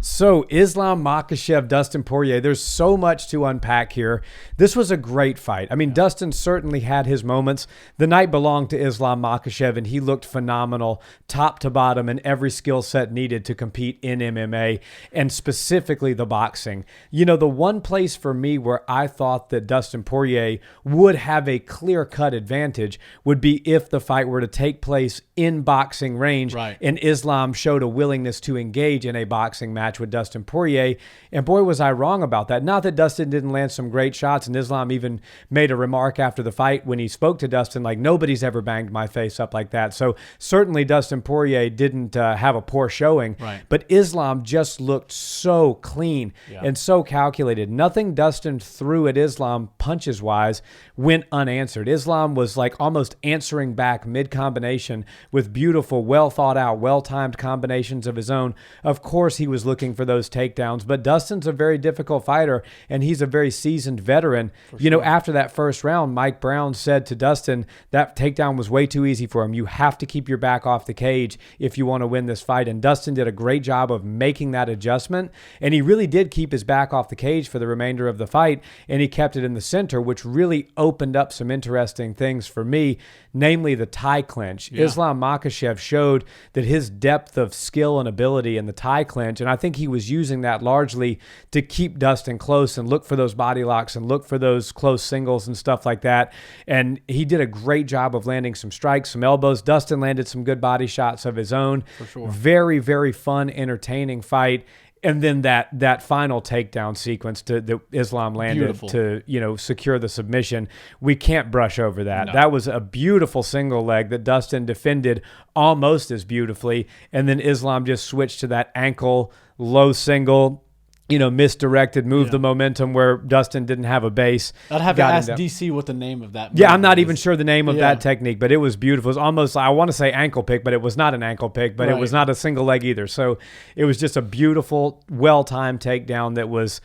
So Islam Makhachev, Dustin Poirier, there's so much to unpack here. This was a great fight. I mean, Dustin certainly had his moments. The night belonged to Islam Makhachev, and he looked phenomenal, top to bottom, in every skill set needed to compete in MMA, and specifically the boxing. You know, the one place for me where I thought that Dustin Poirier would have a clear-cut advantage would be if the fight were to take place in boxing range, and Islam showed a willingness to engage in a boxing match with Dustin Poirier, and boy was I wrong about that. Not that Dustin didn't land some great shots, and Islam even made a remark after the fight when he spoke to Dustin like, nobody's ever banged my face up like that. So certainly Dustin Poirier didn't have a poor showing, but Islam just looked so clean and so calculated. Nothing Dustin threw at Islam punches wise went unanswered. Islam was like almost answering back mid-combination with beautiful, well thought out, well-timed combinations of his own. Of course he was looking for those takedowns, but Dustin's a very difficult fighter, and he's a very seasoned veteran. You know, after that first round, Mike Brown said to Dustin that takedown was way too easy for him. You have to keep your back off the cage if you want to win this fight, and Dustin did a great job of making that adjustment, and he really did keep his back off the cage for the remainder of the fight, and he kept it in the center, which really opened up some interesting things for me, namely the tie clinch. Islam Makhachev showed that his depth of skill and ability in the tie clinch, and I think he was using that largely to keep Dustin close and look for those body locks and look for those close singles and stuff like that. And he did a great job of landing some strikes, some elbows. Dustin landed some good body shots of his own. For sure. Very, very fun, entertaining fight. And then that final takedown sequence that Islam landed to, you know, secure the submission, we can't brush over that. No. That was a beautiful single leg that Dustin defended almost as beautifully. And then Islam just switched to that ankle low single, you know, misdirected, moved the momentum where Dustin didn't have a base. I'd have to ask DC what the name of that I'm not even sure the name of that technique, but it was beautiful. It was almost, I want to say ankle pick, but it was not an ankle pick, but it was not a single leg either. So it was just a beautiful, well-timed takedown that was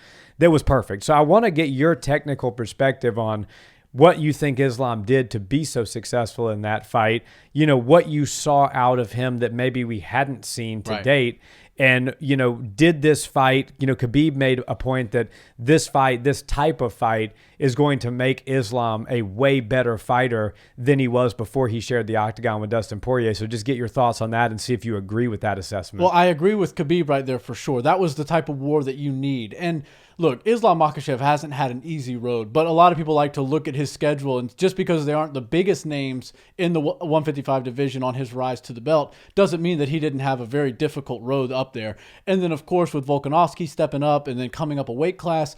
perfect. So I want to get your technical perspective on what you think Islam did to be so successful in that fight, you know, what you saw out of him that maybe we hadn't seen to date. And, you know, did this fight, you know, Khabib made a point that this fight, this type of fight is going to make Islam a way better fighter than he was before he shared the octagon with Dustin Poirier. So just get your thoughts on that and see if you agree with that assessment. Well, I agree with Khabib right there for sure. That was the type of war that you need. And look, Islam Makhachev hasn't had an easy road, but a lot of people like to look at his schedule, and just because they aren't the biggest names in the 155 division on his rise to the belt doesn't mean that he didn't have a very difficult road up there. And then, of course, with Volkanovski stepping up and then coming up a weight class,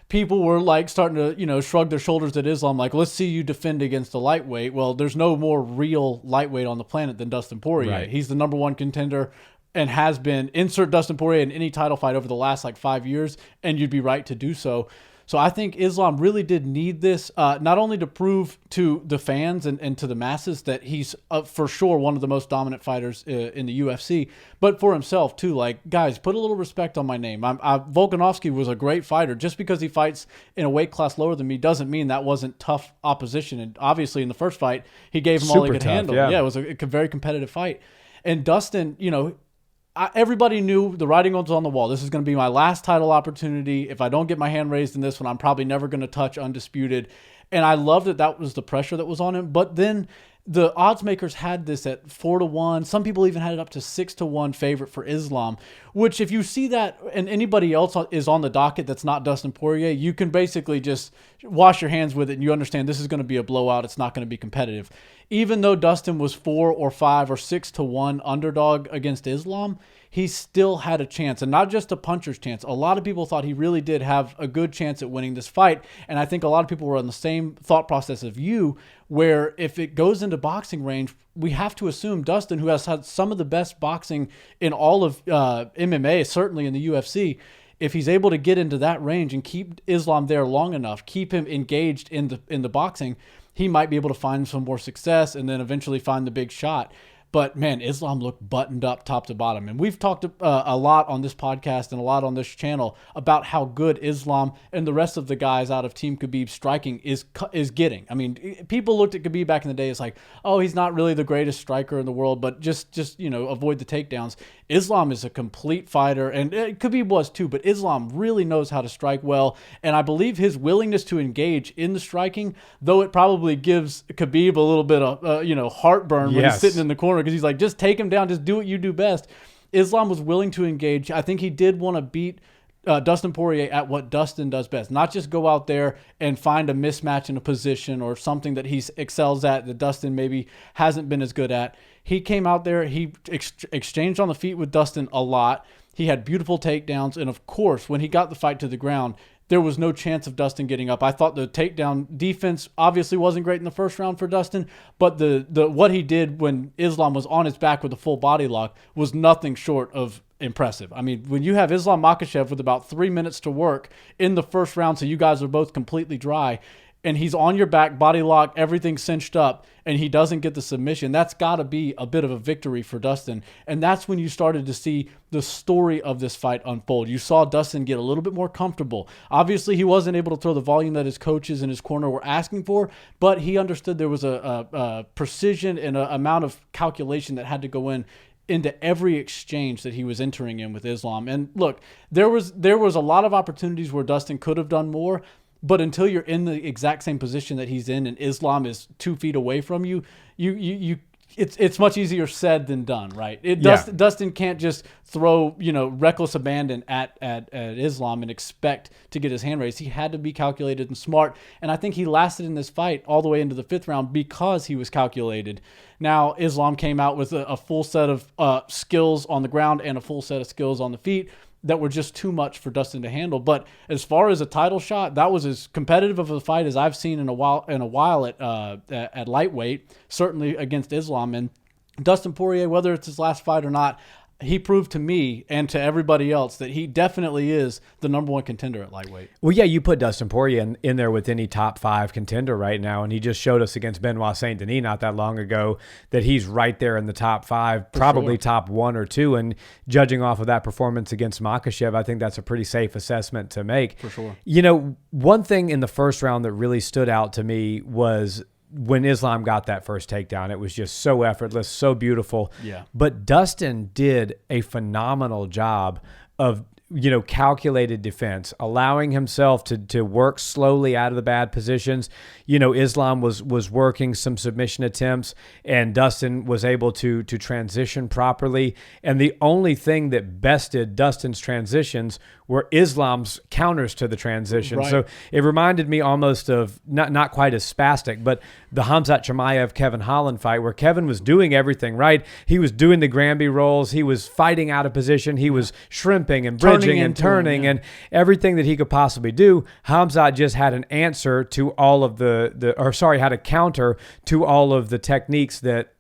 people were like starting to, you know, shrug their shoulders at Islam, like, let's see you defend against the lightweight. Well, there's no more real lightweight on the planet than Dustin Poirier. He's the #1 contender and has been. Insert Dustin Poirier in any title fight over the last like 5 years, and you'd be right to do so. So I think Islam really did need this, not only to prove to the fans and to the masses that he's for sure one of the most dominant fighters in the UFC, but for himself too. Like, guys, put a little respect on my name. Volkanovski was a great fighter. Just because he fights in a weight class lower than me doesn't mean that wasn't tough opposition. And obviously in the first fight, he gave him all he could handle. Yeah, it was a very competitive fight. And Dustin, you know, everybody knew the writing was on the wall. This is going to be my last title opportunity. If I don't get my hand raised in this one, I'm probably never going to touch undisputed. And I love that was the pressure that was on him. But then the odds makers had this at 4-1. Some people even had it up to 6-1 favorite for Islam, which if you see that and anybody else is on the docket that's not Dustin Poirier, you can basically just wash your hands with it and you understand this is going to be a blowout. It's not going to be competitive. Even though Dustin was 4 or 5 or 6-1 underdog against Islam, he still had a chance, and not just a puncher's chance. A lot of people thought he really did have a good chance at winning this fight, and I think a lot of people were on the same thought process of you, where if it goes into boxing range, we have to assume Dustin, who has had some of the best boxing in all of MMA, certainly in the UFC, if he's able to get into that range and keep Islam there long enough, keep him engaged in the boxing, he might be able to find some more success and then eventually find the big shot. But man, Islam looked buttoned up top to bottom. And we've talked a lot on this podcast and a lot on this channel about how good Islam and the rest of the guys out of Team Khabib striking is getting. I mean, people looked at Khabib back in the day as like, oh, he's not really the greatest striker in the world, but just avoid the takedowns. Islam is a complete fighter, and Khabib was too, but Islam really knows how to strike well. And I believe his willingness to engage in the striking, though it probably gives Khabib a little bit of heartburn when he's sitting in the corner, because he's like, just take him down, just do what you do best. Islam was willing to engage. I think he did want to beat Dustin Poirier at what Dustin does best, not just go out there and find a mismatch in a position or something that he excels at that Dustin maybe hasn't been as good at. He came out there, he exchanged on the feet with Dustin a lot. He had beautiful takedowns, and of course, when he got the fight to the ground, there was no chance of Dustin getting up. I thought the takedown defense obviously wasn't great in the first round for Dustin, but the what he did when Islam was on his back with a full body lock was nothing short of impressive. I mean, when you have Islam Makhachev with about 3 minutes to work in the first round, so you guys are both completely dry, and he's on your back, body lock, everything cinched up, and he doesn't get the submission, that's got to be a bit of a victory for Dustin. And that's when you started to see the story of this fight unfold. You saw Dustin get a little bit more comfortable. Obviously, he wasn't able to throw the volume that his coaches in his corner were asking for, but he understood there was a precision and an amount of calculation that had to go into every exchange that he was entering in with Islam. And look, there was a lot of opportunities where Dustin could have done more, but until you're in the exact same position that he's in and Islam is 2 feet away from you, it's much easier said than done, right? Dustin can't just throw reckless abandon at Islam and expect to get his hand raised. He had to be calculated and smart, and I think he lasted in this fight all the way into the 5th round because he was calculated. Now Islam came out with a full set of skills on the ground and a full set of skills on the feet that were just too much for Dustin to handle. But as far as a title shot, that was as competitive of a fight as I've seen in a while at lightweight, certainly against Islam. And Dustin Poirier, whether it's his last fight or not, he proved to me and to everybody else that he definitely is the #1 contender at lightweight. Well, yeah, you put Dustin Poirier in there with any top 5 contender right now, and he just showed us against Benoit Saint Denis not that long ago that he's right there in the top 5, probably top 1 or 2. And judging off of that performance against Makhachev, I think that's a pretty safe assessment to make. For sure. One thing in the first round that really stood out to me was when Islam got that first takedown. It was just so effortless, so beautiful. Yeah. But Dustin did a phenomenal job of calculated defense, allowing himself to work slowly out of the bad positions. Islam was working some submission attempts, and Dustin was able to transition properly. And the only thing that bested Dustin's transitions were Islam's counters to the transition. Right. So it reminded me almost of, not quite as spastic, but the Khamzat Chimaev-Kevin Holland fight, where Kevin was doing everything right. He was doing the Granby rolls. He was fighting out of position. He was shrimping and bridging and turning and everything that he could possibly do. Khamzat just had an answer to all of had a counter to all of the techniques that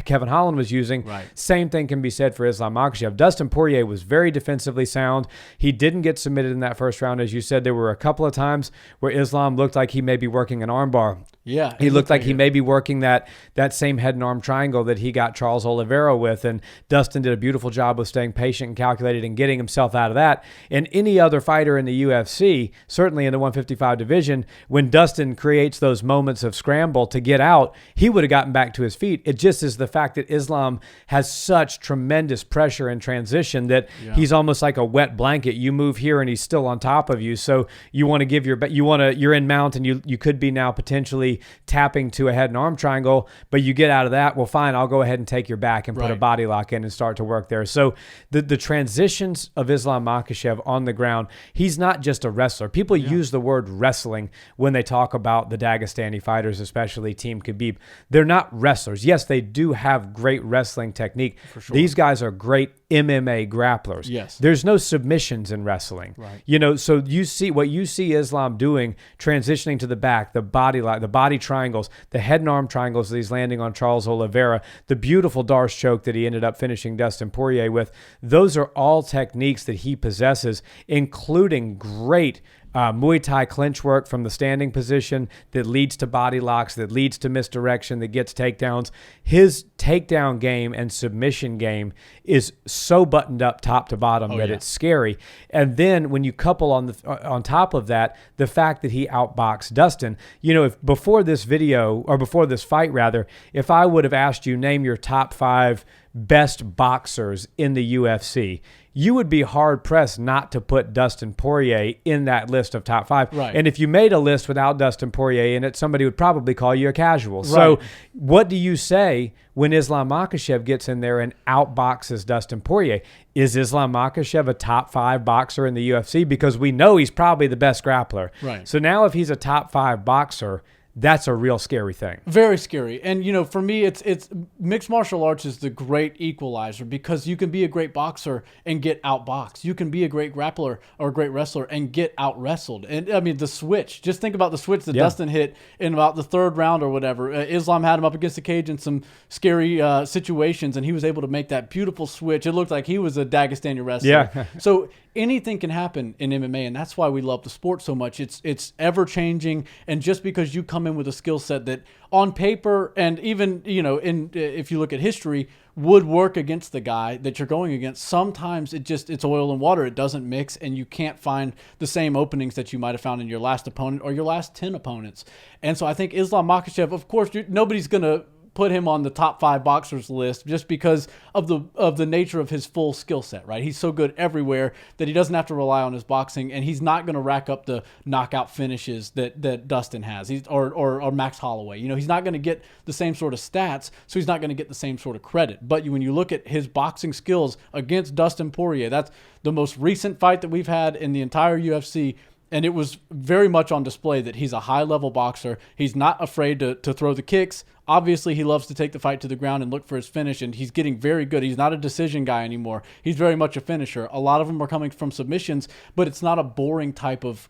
Kevin Holland was using. Right. Same thing can be said for Islam Makhachev. Dustin Poirier was very defensively sound. He didn't get submitted in that first round. As you said, there were a couple of times where Islam looked like he may be working an armbar. Yeah. He looked like he may be working that same head and arm triangle that he got Charles Oliveira with, and Dustin did a beautiful job of staying patient and calculated and getting himself out of that. And any other fighter in the UFC, certainly in the 155 division, when Dustin creates those moments of scramble to get out, he would have gotten back to his feet. It just is the fact that Islam has such tremendous pressure in transition that he's almost like a wet blanket. You move here and he's still on top of you. So you want to give you're in mount, and you could be now potentially tapping to a head and arm triangle, but you get out of that. Well, fine, I'll go ahead and take your back and put a body lock in and start to work there. So the transitions of Islam Makhachev on the ground, he's not just a wrestler. People use the word wrestling when they talk about the Dagestani fighters, especially Team Khabib. They're not wrestlers. Yes, they do have great wrestling technique. For sure. These guys are great MMA grapplers. Yes. There's no submissions in wrestling. Right. So you see Islam doing, transitioning to the back, the body lock, the body triangles, the head and arm triangles that he's landing on Charles Oliveira, the beautiful Darce choke that he ended up finishing Dustin Poirier with. Those are all techniques that he possesses, including great Muay Thai clinch work from the standing position that leads to body locks, that leads to misdirection, that gets takedowns. His takedown game and submission game is so buttoned up top to bottom that it's scary. And then when you couple on top of that the fact that he outboxed Dustin, if before this video, or before this fight rather, if I would have asked you name your top 5 best boxers in the UFC, you would be hard-pressed not to put Dustin Poirier in that list of top 5. Right. And if you made a list without Dustin Poirier in it, somebody would probably call you a casual. Right. So what do you say when Islam Makhachev gets in there and outboxes Dustin Poirier? Is Islam Makhachev a top 5 boxer in the UFC? Because we know he's probably the best grappler. Right. So now if he's a top 5 boxer, that's a real scary thing. Very scary. And, for me, it's mixed martial arts is the great equalizer, because you can be a great boxer and get outboxed. You can be a great grappler or a great wrestler and get out wrestled. And I mean, the switch, just think about the switch that Dustin hit in about the 3rd round or whatever. Islam had him up against the cage in some scary situations, and he was able to make that beautiful switch. It looked like he was a Dagestani wrestler. Yeah. So anything can happen in MMA, and that's why we love the sport so much. It's ever changing, and just because you come in with a skill set that on paper and even if you look at history would work against the guy that you're going against, sometimes it's oil and water. It doesn't mix, and you can't find the same openings that you might have found in your last opponent or your last 10 opponents. And so I think Islam Makhachev, of course, nobody's gonna put him on the top 5 boxers list just because of the nature of his full skill set, right? He's so good everywhere that he doesn't have to rely on his boxing, and he's not going to rack up the knockout finishes that Dustin has. Or Max Holloway. He's not going to get the same sort of stats, so he's not going to get the same sort of credit. But when you look at his boxing skills against Dustin Poirier, that's the most recent fight that we've had in the entire UFC. And it was very much on display that he's a high-level boxer. He's not afraid to throw the kicks. Obviously, he loves to take the fight to the ground and look for his finish, and he's getting very good. He's not a decision guy anymore. He's very much a finisher. A lot of them are coming from submissions, but it's not a boring type of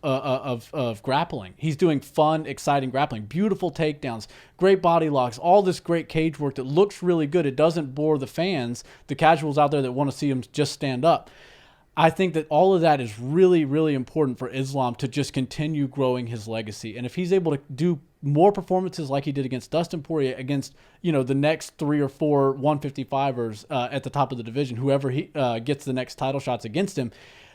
grappling. He's doing fun, exciting grappling, beautiful takedowns, great body locks, all this great cage work that looks really good. It doesn't bore the fans, the casuals out there that want to see him just stand up. I think that all of that is really, really important for Islam to just continue growing his legacy. And if he's able to do more performances like he did against Dustin Poirier, against the next 3 or 4 155ers at the top of the division, whoever he gets the next title shots against him,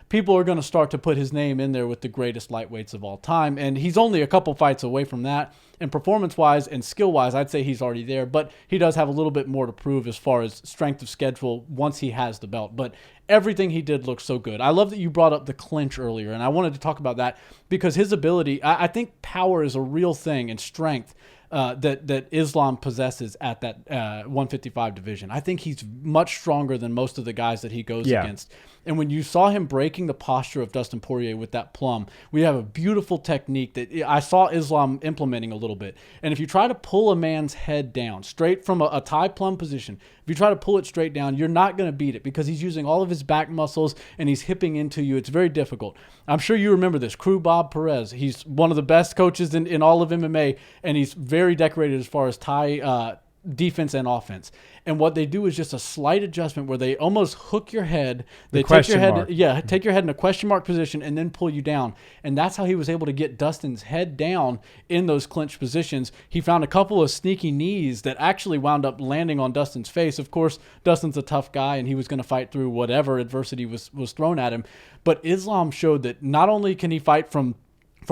people are going to start to put his name in there with the greatest lightweights of all time. And he's only a couple fights away from that. And performance-wise and skill-wise, I'd say he's already there. But he does have a little bit more to prove as far as strength of schedule once he has the belt. But everything he did looks so good. I love that you brought up the clinch earlier, and I wanted to talk about that because his ability, I think power is a real thing, and strength that Islam possesses at that 155 division. I think he's much stronger than most of the guys that he goes against. And when you saw him breaking the posture of Dustin Poirier with that plum, we have a beautiful technique that I saw Islam implementing a little bit. And if you try to pull a man's head down straight from a tie plum position, if you try to pull it straight down, you're not going to beat it because he's using all of his back muscles and he's hipping into you. It's very difficult. I'm sure you remember this. Crew Bob Perez, he's one of the best coaches in all of MMA, and he's very decorated as far as Thai defense and offense. And what they do is just a slight adjustment where they almost hook your head. They take your head, take your head in a question mark position and then pull you down. And that's how he was able to get Dustin's head down in those clinch positions. He found a couple of sneaky knees that actually wound up landing on Dustin's face. Of course, Dustin's a tough guy and he was going to fight through whatever adversity was thrown at him. But Islam showed that not only can he fight from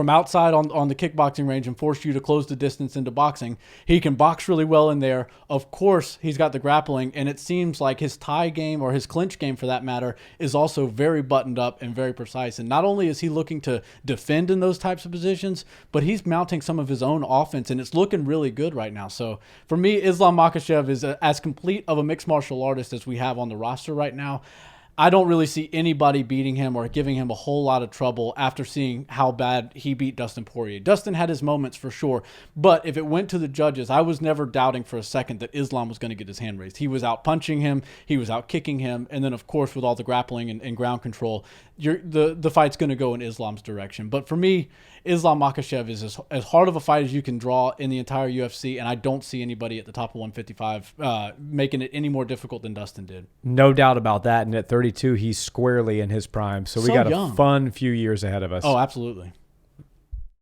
outside on the kickboxing range and force you to close the distance into boxing, he can box really well in there. Of course, he's got the grappling, and it seems like his tie game, or his clinch game for that matter, is also very buttoned up and very precise. And not only is he looking to defend in those types of positions, but he's mounting some of his own offense, and it's looking really good right now. So for me, Islam Makhachev is as complete of a mixed martial artist as we have on the roster right now. I don't really see anybody beating him or giving him a whole lot of trouble after seeing how bad he beat Dustin Poirier. Dustin had his moments for sure, but if it went to the judges, I was never doubting for a second that Islam was going to get his hand raised. He was out punching him, he was out kicking him, and then of course with all the grappling and ground control, the fight's going to go in Islam's direction. But for me, Islam Makhachev is as hard of a fight as you can draw in the entire UFC, and I don't see anybody at the top of 155 making it any more difficult than Dustin did. No doubt about that, and at 32, he's squarely in his prime. So we got young. a fun few years ahead of us. Oh, absolutely.